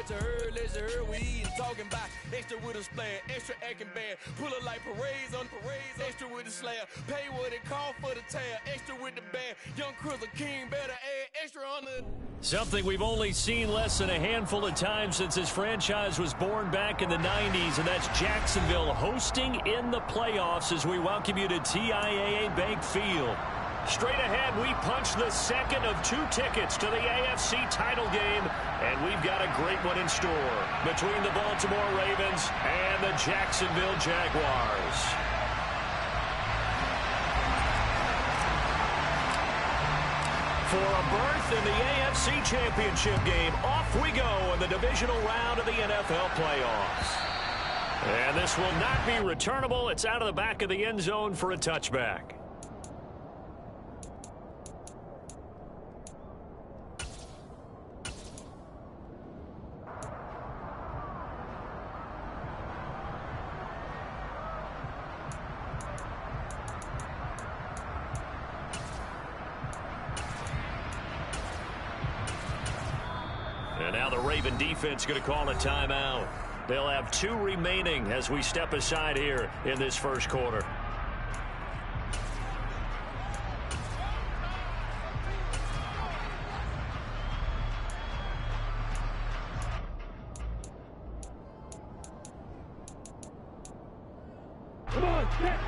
what you heard, let you heard. We eatin', talking about extra with a splash, extra acting bad. Pull up like parades on parades, extra with the slab. Pay what it call for the tab, extra with the band. Young Crystal King better add extra on the... Something we've only seen less than a handful of times since this franchise was born back in the 90s, and that's Jacksonville hosting in the playoffs as we welcome you to TIAA Bank Field. Straight ahead, we punch the second of 2 tickets to the AFC title game, and we've got a great one in store between the Baltimore Ravens and the Jacksonville Jaguars. For a berth in the AFC Championship game, off we go in the divisional round of the NFL playoffs. And this will not be returnable. It's out of the back of the end zone for a touchback. And now the Raven defense going to call a timeout. They'll have 2 remaining as we step aside here in this first quarter. Come on, get.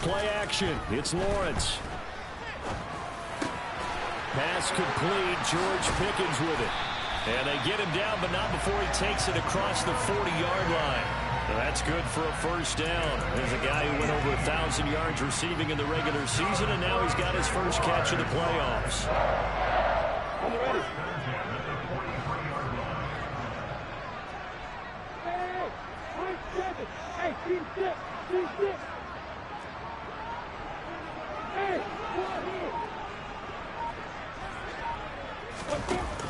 Play action. It's Lawrence. Pass complete. George Pickens with it. And they get him down, but not before he takes it across the 40-yard line. So that's good for a first down. There's a guy who went over 1,000 yards receiving in the regular season, and now he's got his first catch in the playoffs. I'm ready. Hey, team six, team six. Hey,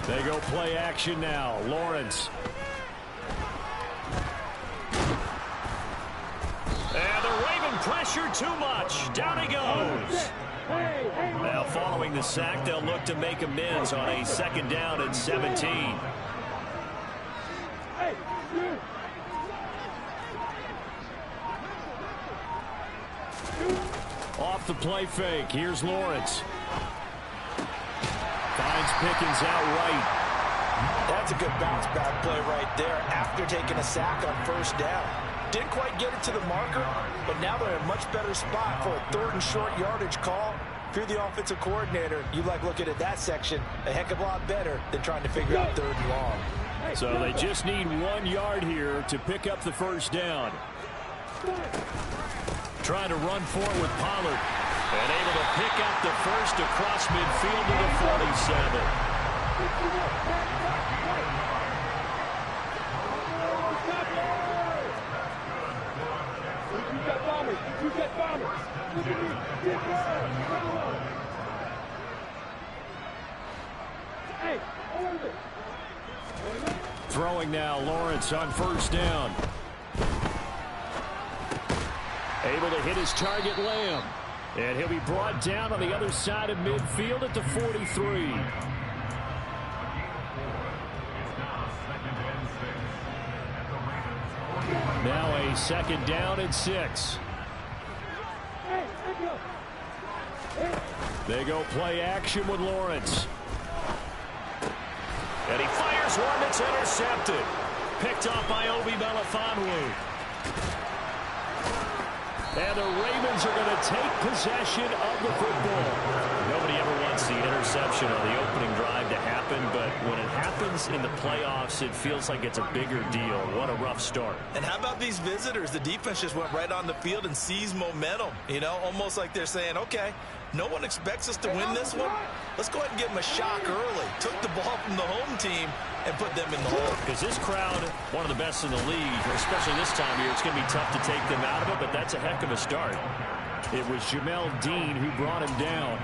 they go play action now. Lawrence. And the Raven pressure too much. Down he goes. Now following the sack, they'll look to make amends on a second down and 17. Off the play fake. Here's Lawrence. Finds Pickens out right. That's a good bounce back play right there after taking a sack on first down. Didn't quite get it to the marker, but now they're in a much better spot for a 3rd and short yardage call. If you're the offensive coordinator, you like looking at that section a heck of a lot better than trying to figure out 3rd and long. So they just need 1 yard here to pick up the first down. Trying to run forward with Pollard. And able to pick up the first across midfield to the 47. Throwing now, Lawrence on first down. Able to hit his target, Lamb. And he'll be brought down on the other side of midfield at the 43. Now a second down and 6. They go play action with Lawrence. And he fires one that's intercepted. Picked off by Obi Melifonwu. And the Ravens are going to take possession of the football. Nobody ever wants the interception on the opening drive to happen, but when it happens in the playoffs, it feels like it's a bigger deal. What a rough start. And how about these visitors? The defense just went right on the field and seized momentum. You know, almost like they're saying, okay, no one expects us to win this one. Let's go ahead and give them a shock early. Took the ball from the home team and put them in the hole. Because this crowd, one of the best in the league, especially this time of year, it's going to be tough to take them out of it, but that's a heck of a start. It was Jamel Dean who brought him down.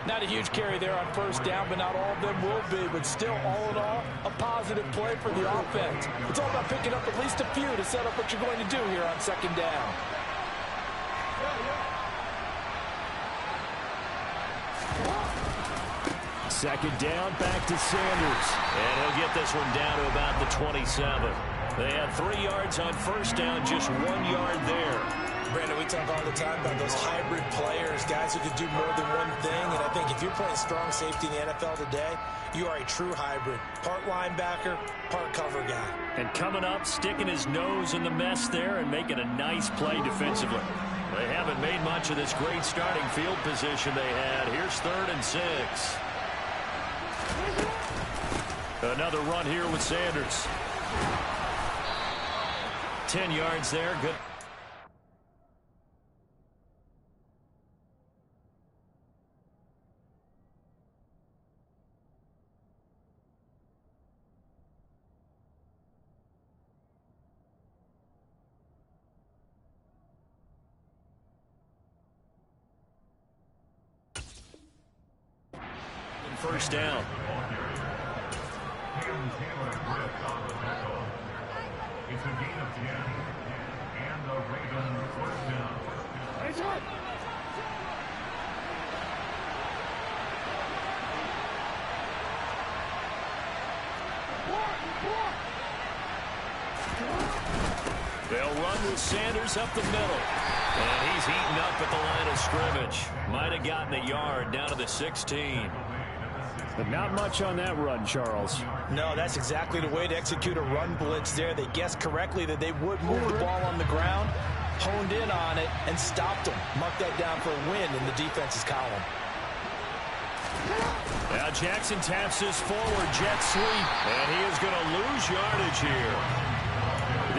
Not a huge carry there on first down, but not all of them will be. But still, all in all, a positive play for the offense. It's all about picking up at least a few to set up what you're going to do here on second down. Second down, back to Sanders. And he'll get this one down to about the 27. They had 3 yards on first down, just 1 yard there. Brandon, we talk all the time about those hybrid players, guys who could do more than one thing. And I think if you're playing strong safety in the NFL today, you are a true hybrid. Part linebacker, part cover guy. And coming up, sticking his nose in the mess there and making a nice play defensively. They haven't made much of this great starting field position they had. Here's 3rd and 6. Another run here with Sanders. 10 yards there. Good. First down. It's a gain of 10, and the Ravens first down. Nice one. They'll run with Sanders up the middle. And he's heating up at the line of scrimmage. Might have gotten a yard down to the 16. But not much on that run, Charles. No, that's exactly the way to execute a run blitz there. They guessed correctly that they would move the ball on the ground, honed in on it, and stopped them. Mark that down for a win in the defense's column. Now Jackson taps this forward jet sweep, and he is going to lose yardage here.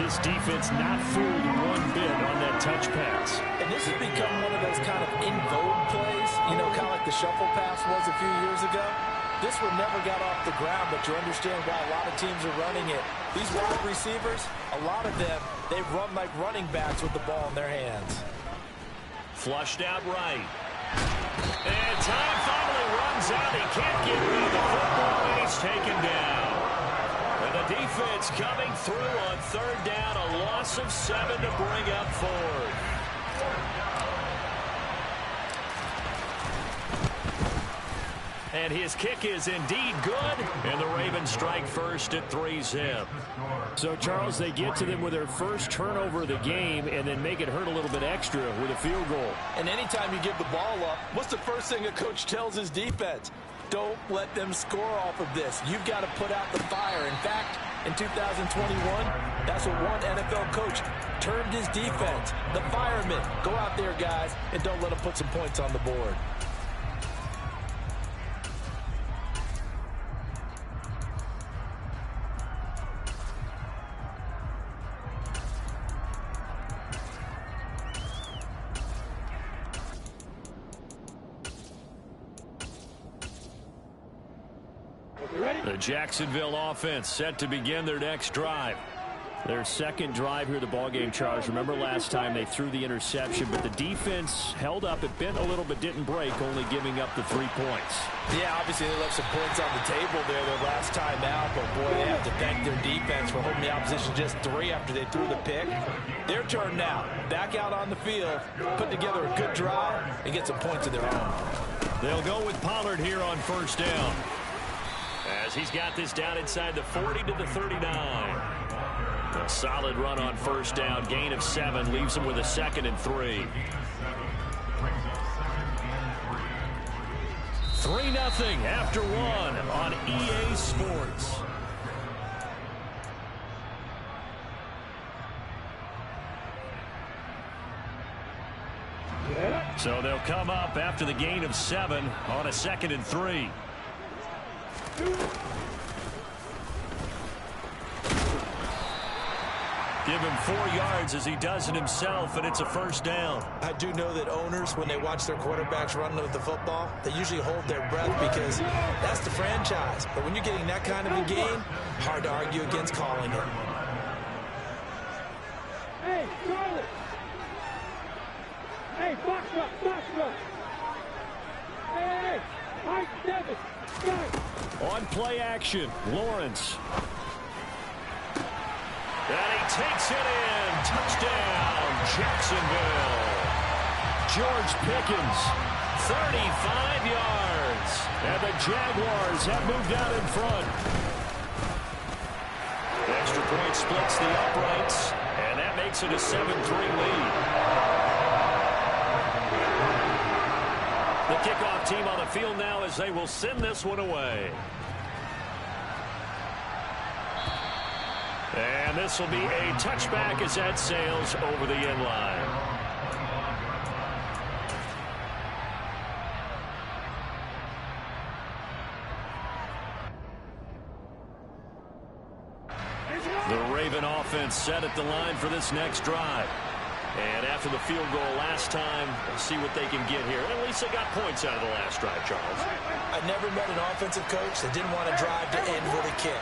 This defense not fooled one bit on that touch pass. And this has become one of those kind of in vogue plays, you know, kind of like the shuffle pass was a few years ago. This one never got off the ground, but you understand why a lot of teams are running it. These wide receivers, a lot of them, they run like running backs with the ball in their hands. Flushed out right. And time finally runs out. He can't get rid of the football, and he's taken down. And the defense coming through on 3rd down, a loss of 7 to bring up 4th. And his kick is indeed good, and the Ravens strike first at 3-zip. So, Charles, they get to them with their first turnover of the game and then make it hurt a little bit extra with a field goal. And anytime you give the ball up, what's the first thing a coach tells his defense? Don't let them score off of this. You've got to put out the fire. In fact, in 2021, that's what one NFL coach termed his defense. The firemen. Go out there, guys, and don't let them put some points on the board. The Jacksonville offense set to begin their next drive. Their second drive here, the ballgame, Charles. Remember last time they threw the interception, but the defense held up. It bent a little but didn't break, only giving up the 3 points. Yeah, obviously they left some points on the table there their last time out, but boy, they have to thank their defense for holding the opposition just 3 after they threw the pick. Their turn now. Back out on the field, put together a good drive, and get some points of their own. They'll go with Pollard here on first down, as he's got this down inside the 40 to the 39. A solid run on first down. Gain of 7 leaves him with a 2nd and 3. 3-0 after 1 on EA Sports. So they'll come up after the gain of 7 on a 2nd and 3. Give him 4 yards as he does it himself, and it's a first down. I do know that owners, when they watch their quarterbacks run with the football, they usually hold their breath because that's the franchise. But when you're getting that kind of a game, hard to argue against calling it. Hey, Charlie! Hey, box up, box up! Hey, hey! Mike Davis. Go. On play action, Lawrence. And he takes it in. Touchdown, Jacksonville. George Pickens, 35 yards. And the Jaguars have moved out in front. The extra point splits the uprights, and that makes it a 7-3 lead. The kickoff team on the field now as they will send this one away. And this will be a touchback as that sails over the end line. The Raven offense set at the line for this next drive. And after the field goal last time, we'll see what they can get here. At least they got points out of the last drive, Charles. I never met an offensive coach that didn't want to drive to end with a kick.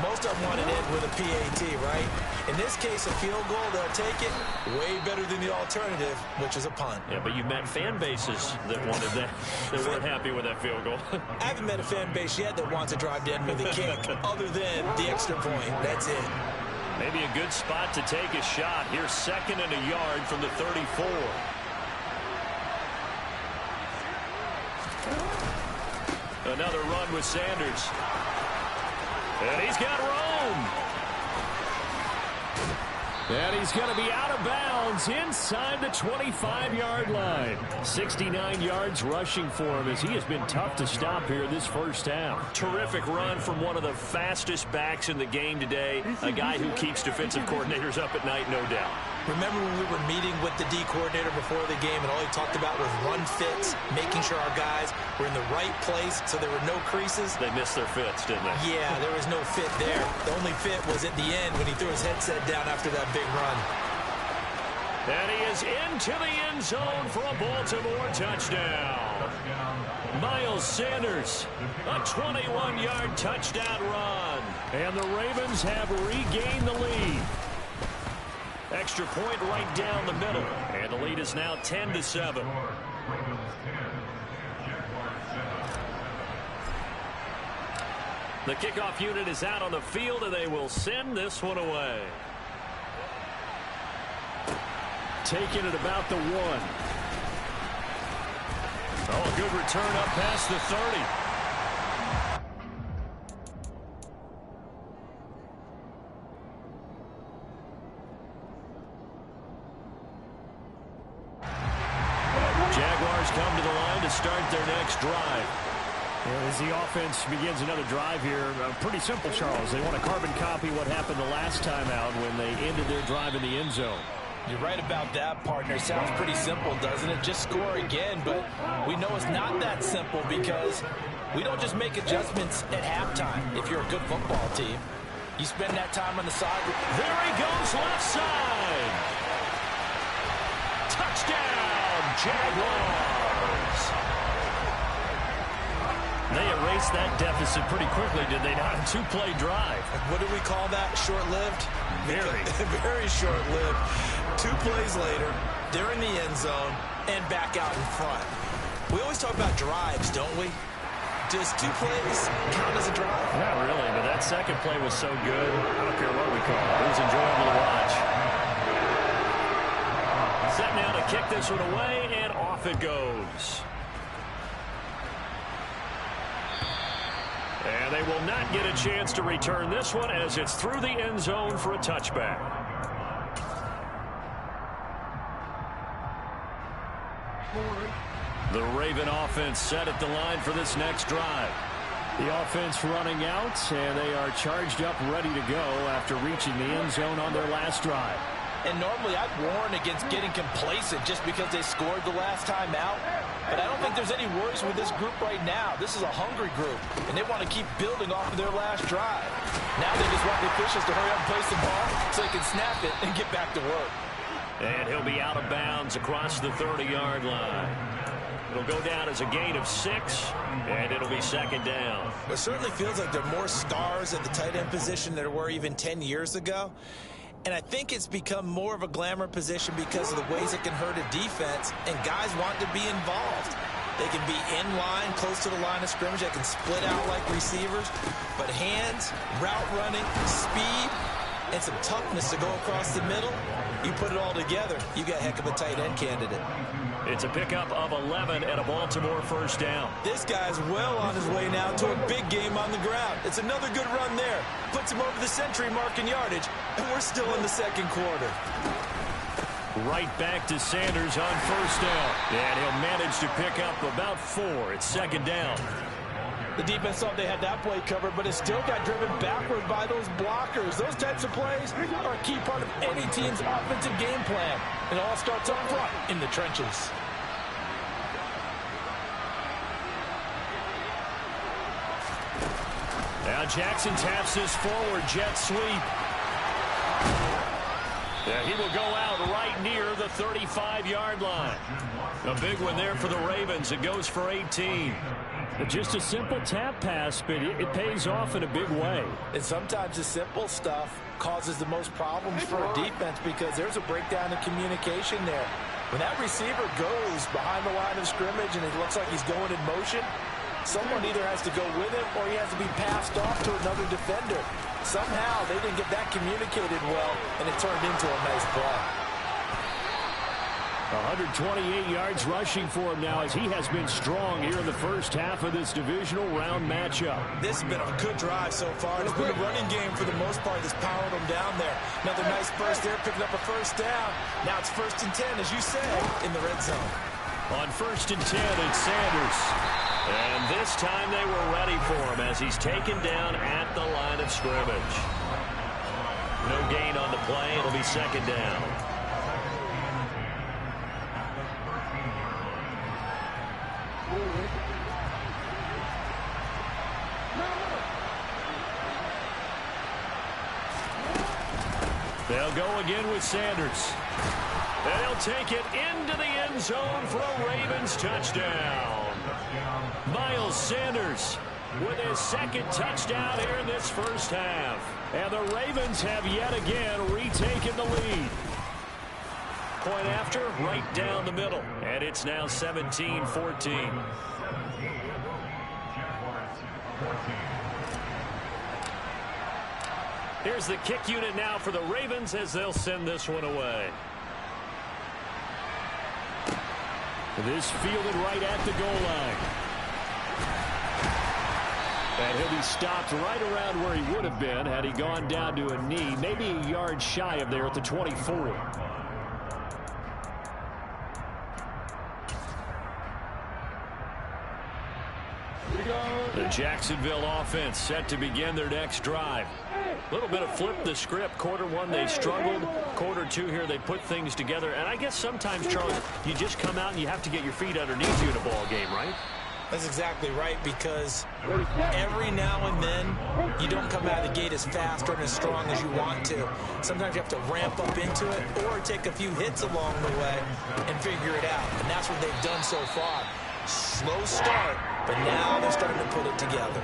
Most of them want to end with a PAT, right? In this case, a field goal, they'll take it way better than the alternative, which is a punt. Yeah, but you've met fan bases that wanted that, that weren't happy with that field goal. I haven't met a fan base yet that wants to drive to end with a kick, other than the extra point. That's it. Maybe a good spot to take a shot. Here's 2nd and a yard from the 34. Another run with Sanders. And he's got room. And he's going to be out of bounds inside the 25-yard line. 69 yards rushing for him as he has been tough to stop here this first half. Terrific run from one of the fastest backs in the game today. A guy who keeps defensive coordinators up at night, no doubt. Remember when we were meeting with the D coordinator before the game and all he talked about was run fits, making sure our guys were in the right place so there were no creases? They missed their fits, didn't they? Yeah, there was no fit there. The only fit was at the end when he threw his headset down after that big run. And he is into the end zone for a Baltimore touchdown. Miles Sanders, a 21-yard touchdown run. And the Ravens have regained the lead. Extra point right down the middle. And the lead is now 10-7. The kickoff unit is out on the field, and they will send this one away. Taking it about the 1. Oh, good return up past the 30. Jaguars come to the line to start their next drive. As the offense begins another drive here, pretty simple, Charles. They want to carbon copy what happened the last time out when they ended their drive in the end zone. You're right about that, partner. Sounds pretty simple, doesn't it? Just score again, but we know it's not that simple because we don't just make adjustments at halftime if you're a good football team. You spend that time on the side. There he goes, left side. Touchdown, Jaguars. They erased that deficit pretty quickly, did they not? A 2-play drive. What do we call that? Short-lived? Very. Very short-lived. 2 plays later, they're in the end zone and back out in front. We always talk about drives, don't we? Does 2 plays count as a drive? Not really, but that second play was so good. I don't care what we call it. It was enjoyable to watch. Set now to kick this one away, and off it goes. And they will not get a chance to return this one as it's through the end zone for a touchback. The Raven offense set at the line for this next drive. The offense running out, and they are charged up, ready to go after reaching the end zone on their last drive. And normally I'd warn against getting complacent just because they scored the last time out. But I don't think there's any worries with this group right now. This is a hungry group, and they want to keep building off of their last drive. Now they just want the officials to hurry up and place the ball so they can snap it and get back to work. And he'll be out of bounds across the 30-yard line. It'll go down as a gain of 6, and it'll be second down. It certainly feels like there are more stars at the tight end position than there were even 10 years ago. And I think it's become more of a glamour position because of the ways it can hurt a defense, and guys want to be involved. They can be in line, close to the line of scrimmage. They can split out like receivers. But hands, route running, speed, and some toughness to go across the middle, you put it all together, you got a heck of a tight end candidate. It's a pickup of 11 and a Baltimore first down. This guy's well on his way now to a big game on the ground. It's another good run there. Puts him over the century mark in yardage, and we're still in the second quarter. Right back to Sanders on first down. And he'll manage to pick up about 4. It's second down. The defense thought they had that play covered, but it still got driven backward by those blockers. Those types of plays are a key part of any team's offensive game plan. It all starts up front in the trenches. Now Jackson taps his forward jet sweep. Yeah, he will go out right near the 35-yard line. A big one there for the Ravens. It goes for 18. Just a simple tap pass, but it pays off in a big way. And sometimes the simple stuff causes the most problems for a defense because there's a breakdown in communication there. When that receiver goes behind the line of scrimmage and it looks like he's going in motion, someone either has to go with him or he has to be passed off to another defender. Somehow they didn't get that communicated well, and it turned into a nice play. 128 yards rushing for him now as he has been strong here in the first half of this divisional round matchup. This has been a good drive so far. It's been a running game for the most part that's powered them down there. Another nice burst there, picking up a first down. Now it's 1st and 10, as you said, in the red zone. On 1st and 10, it's Sanders. And this time they were ready for him as he's taken down at the line of scrimmage. No gain on the play. It'll be second down. They'll go again with Sanders. And he'll take it into the end zone for a Ravens touchdown. Miles Sanders with his second touchdown here in this first half. And the Ravens have yet again retaken the lead. Point after, right down the middle. And it's now 17-14. Here's the kick unit now for the Ravens as they'll send this one away. This fielded right at the goal line. And he'll be stopped right around where he would have been had he gone down to a knee, maybe a yard shy of there at the 24. The Jacksonville offense set to begin their next drive. A little bit of flip the script. Quarter one, they struggled. Quarter two here, they put things together. And I guess sometimes, Charles, you just come out and you have to get your feet underneath you in a ball game, right? That's exactly right, because every now and then you don't come out of the gate as fast or as strong as you want to. Sometimes you have to ramp up into it or take a few hits along the way and figure it out. And that's what they've done so far. Slow start, but now they're starting to put it together.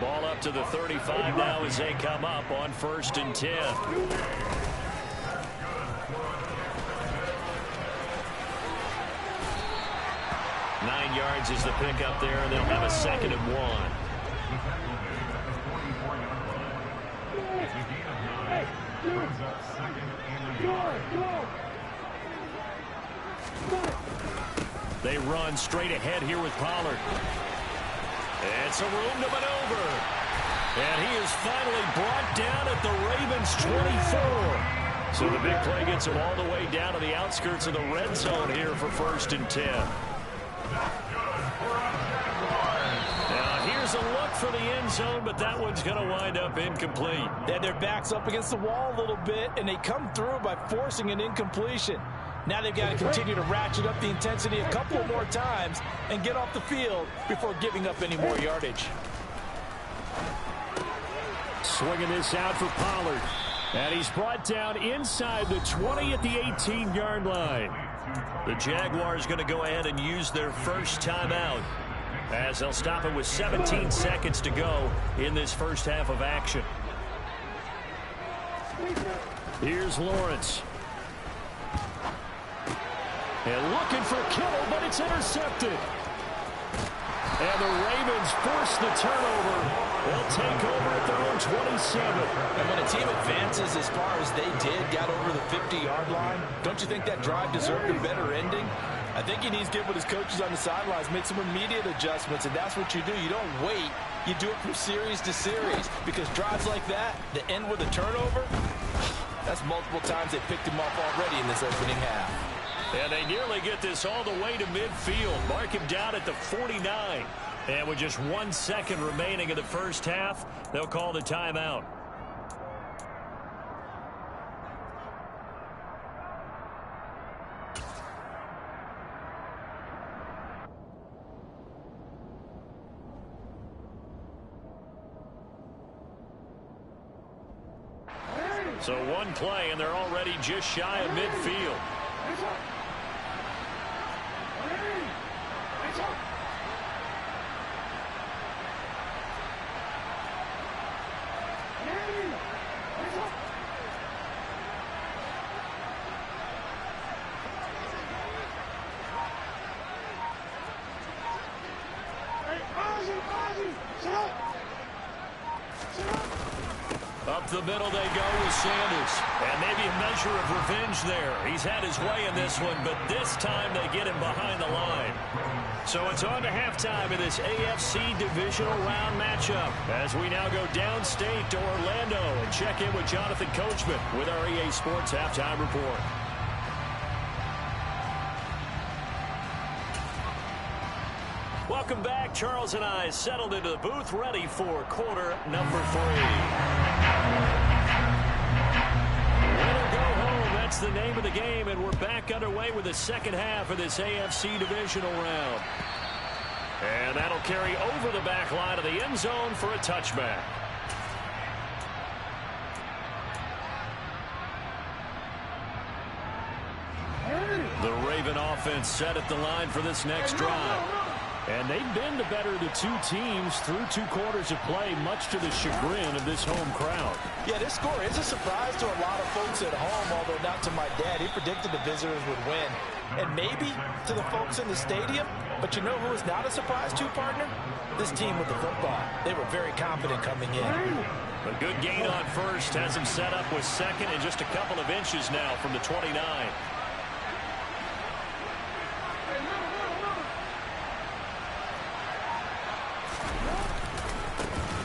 Ball up to the 35 now as they come up on 1st and 10. Nine yards is the pickup there, and they'll have a 2nd and 1. They run straight ahead here with Pollard. And some room to maneuver. And he is finally brought down at the Ravens' 24. So the big play gets him all the way down to the outskirts of the red zone here for 1st and 10. Now here's a look for the end zone, but that one's going to wind up incomplete. They had their backs up against the wall a little bit, and they come through by forcing an incompletion. Now they've got to continue to ratchet up the intensity a couple more times and get off the field before giving up any more yardage. Swinging this out for Pollard. And he's brought down inside the 20 at the 18-yard line. The Jaguars going to go ahead and use their first timeout as they'll stop it with 17 seconds to go in this first half of action. Here's Lawrence. And looking for Kittle, but it's intercepted. And the Ravens force the turnover. They'll take over at their own 27. And when a team advances as far as they did, got over the 50-yard line, don't you think that drive deserved a better ending? I think he needs to get with his coaches on the sidelines, make some immediate adjustments, and that's what you do. You don't wait. You do it from series to series, because drives like that end with a turnover, that's multiple times they picked him off already in this opening half. And they nearly get this all the way to midfield. Mark him down at the 49. And with just 1 second remaining in the first half, they'll call the timeout. So one play, and they're already just shy of midfield. Up the middle they go with Sanders. And maybe a measure of revenge there. He's had his way in this one, but this time they get him behind the line. So it's on to halftime in this AFC divisional round matchup as we now go downstate to Orlando and check in with Jonathan Coachman with our EA Sports Halftime Report. Welcome back. Charles and I settled into the booth, ready for quarter number 3. Win or go home, that's the name of the game, and we're back underway with the second half of this AFC divisional round. And that'll carry over the back line of the end zone for a touchback. The Raven offense set at the line for this next drive. And they've been the better of the two teams through 2 quarters of play, much to the chagrin of this home crowd. Yeah, this score is a surprise to a lot of folks at home, although not to my dad. He predicted the visitors would win. And maybe to the folks in the stadium. But you know who is not a surprise to, partner? This team with the football. They were very confident coming in. A good gain on first has him set up with second and just a couple of inches now from the 29.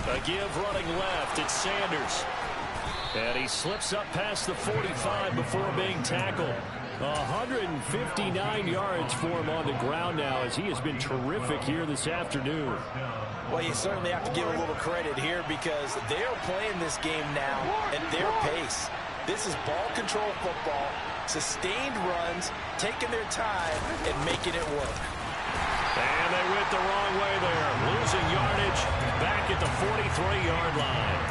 A give running left, it's Sanders. And he slips up past the 45 before being tackled. 159 yards for him on the ground now as he has been terrific here this afternoon. Well, you certainly have to give a little credit here because they're playing this game now at their pace. This is ball control football, sustained runs, taking their time and making it work. And they went the wrong way there, losing yardage back at the 43-yard line.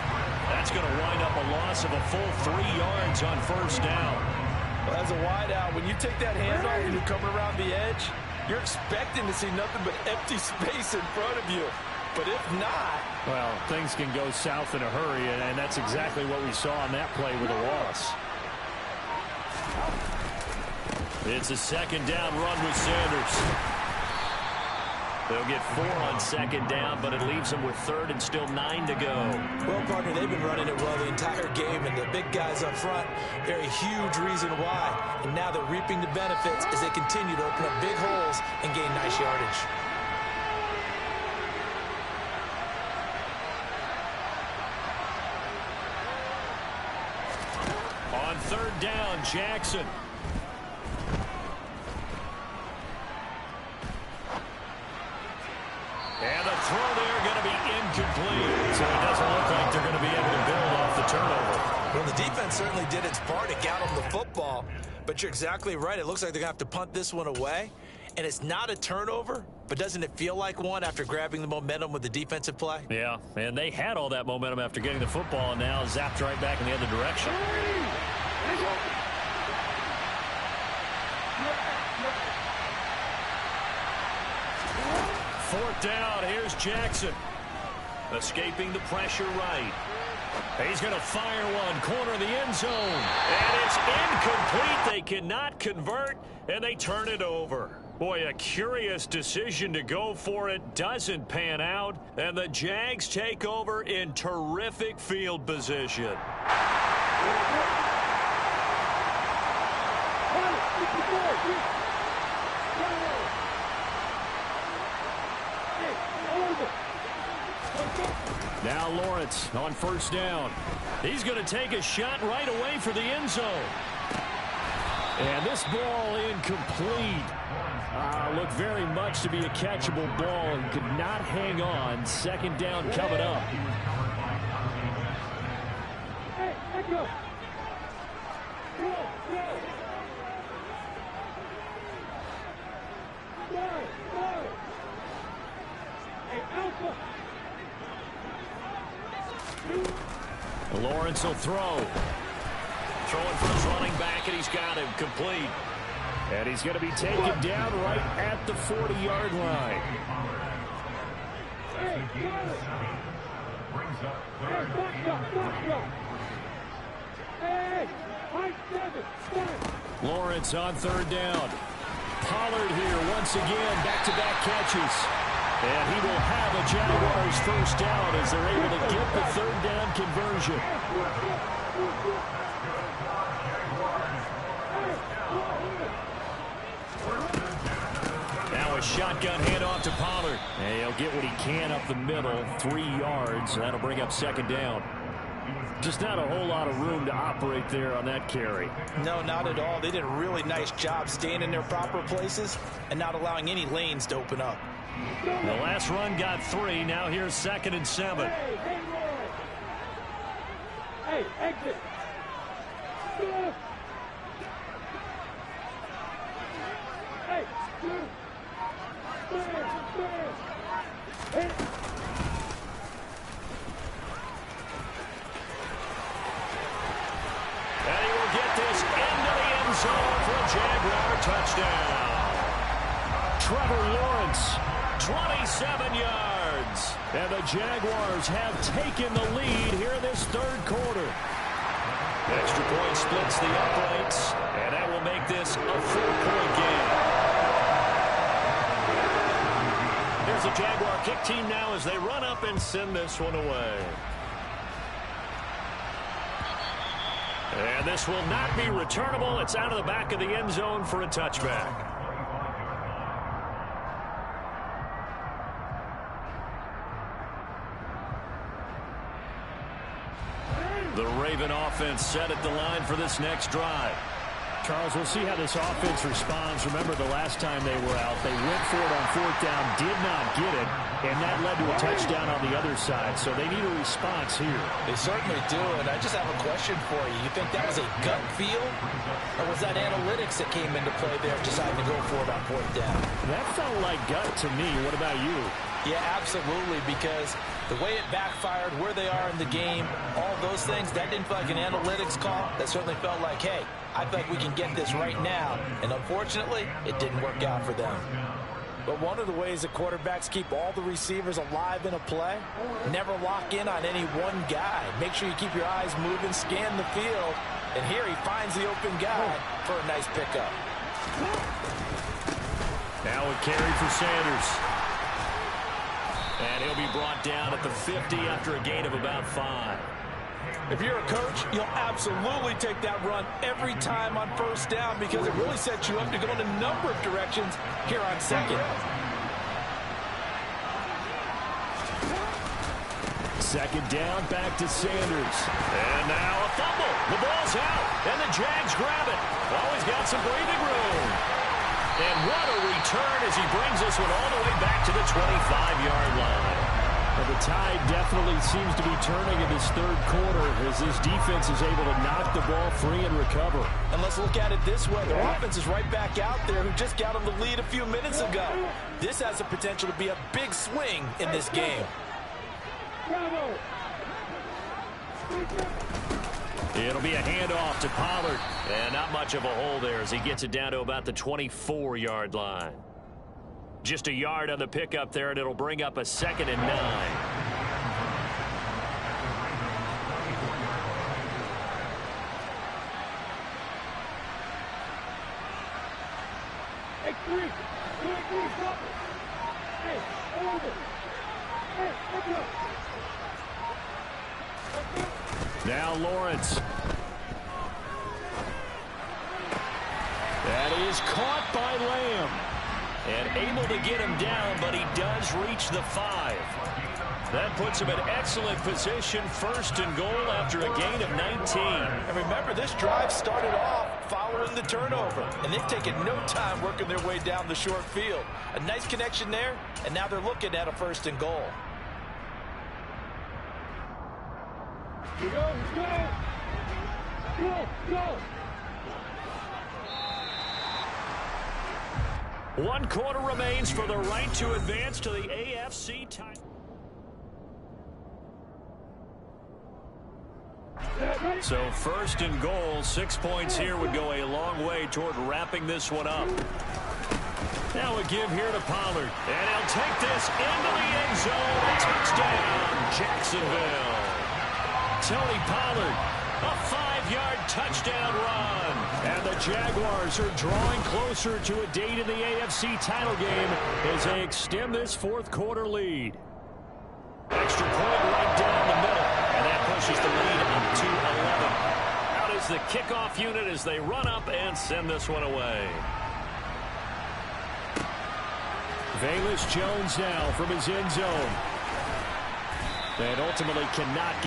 That's going to wind up a loss of a full 3 yards on first down. Well, as a wideout, when you take that handoff and you're coming around the edge, you're expecting to see nothing but empty space in front of you. But if not... Well, things can go south in a hurry, and that's exactly what we saw on that play with a loss. It's a second down run with Sanders. They'll get 4 on second down, but it leaves them with third and still 9 to go. Well, partner, they've been running it well the entire game, and the big guys up front, they're a huge reason why. And now they're reaping the benefits as they continue to open up big holes and gain nice yardage. On third down, Jackson. And the throw there going to be incomplete. So it doesn't look like they're going to be able to build off the turnover. Well, the defense certainly did its part to get them the football. But you're exactly right. It looks like they're going to have to punt this one away. And it's not a turnover, but doesn't it feel like one after grabbing the momentum with the defensive play? Yeah, and they had all that momentum after getting the football and now zapped right back in the other direction. Fourth down, here's Jackson. Escaping the pressure right. He's going to fire one, corner of the end zone. And it's incomplete. They cannot convert, and they turn it over. Boy, a curious decision to go for it. Doesn't pan out. And the Jags take over in terrific field position. Now Lawrence on first down. He's going to take a shot right away for the end zone. And this ball incomplete. Looked very much to be a catchable ball and could not hang on. Second down coming up. Hey, let go. Go, go. Go. Hey, Alpha. Lawrence will throw. Throwing for his running back, and he's got him complete. And he's going to be taken down right at the 40-yard line. Hey, Brings up Hey, 5-7. Lawrence on third down. Pollard here once again, back-to-back catches. And he will have a Jaguars first down as they're able to get the third down conversion. Now a shotgun handoff to Pollard. And he'll get what he can up the middle, 3 yards. That'll bring up second down. Just not a whole lot of room to operate there on that carry. No, not at all. They did a really nice job staying in their proper places and not allowing any lanes to open up. The last run got 3. Now here's 2nd and 7. Hey, exit. Go. Hey, go. Hey. And he will get this into the end zone for a Jaguar touchdown. Trevor Lawrence, 27 yards. And the Jaguars have taken the lead here in this third quarter. Extra point splits the uprights, and that will make this a 4-point game. Here's the Jaguar kick team now as they run up and send this one away. And this will not be returnable. It's out of the back of the end zone for a touchback. The Raven offense set at the line for this next drive. Charles, we'll see how this offense responds. Remember the last time they were out, they went for it on fourth down, did not get it, and that led to a touchdown on the other side. So they need a response here. They certainly do, and I just have a question for you. You think that was a gut feel, or was that analytics that came into play there deciding to go for it on fourth down? That felt like gut to me. What about you? Yeah, absolutely, because the way it backfired, where they are in the game, all those things, that didn't feel like an analytics call. That certainly felt like, hey, I feel like we can get this right now. And unfortunately, it didn't work out for them. But one of the ways that quarterbacks keep all the receivers alive in a play, never lock in on any one guy. Make sure you keep your eyes moving, scan the field. And here he finds the open guy for a nice pickup. Now a carry for Sanders. And he'll be brought down at the 50 after a gain of about 5. If you're a coach, you'll absolutely take that run every time on first down because it really sets you up to go in a number of directions here on second. Second down, back to Sanders. And now a fumble. The ball's out, and the Jags grab it. Always got some breathing room. And what a return as he brings this one all the way back to the 25-yard line. Well, the tide definitely seems to be turning in this third quarter as this defense is able to knock the ball free and recover. And let's look at it this way. The offense is right back out there who just got them the lead a few minutes ago. This has the potential to be a big swing in this game. Bravo. It'll be a handoff to Pollard. And not much of a hole there as he gets it down to about the 24-yard line. Just a yard on the pickup there, and it'll bring up a 2nd and 9. Hey, 3. Hey, over. Hey, let's go. Now Lawrence. That is caught by Lamb. And able to get him down, but he does reach the 5. That puts him in excellent position, 1st and goal after a gain of 19. And remember, this drive started off following the turnover, and they've taken no time working their way down the short field. A nice connection there, and now they're looking at a 1st and goal. Go, go. Go, go. 1 quarter remains for the right to advance to the AFC title. So 1st and goal, 6 points here would go a long way toward wrapping this one up. Now a give here to Pollard. And he'll take this into the end zone. A touchdown, Jacksonville. Tony Pollard, a 5-yard touchdown run. And the Jaguars are drawing closer to a date in the AFC title game as they extend this 4th quarter lead. Extra point right down the middle. And that pushes the lead up to 11. Out is the kickoff unit as they run up and send this one away. Velus Jones now from his end zone. And ultimately cannot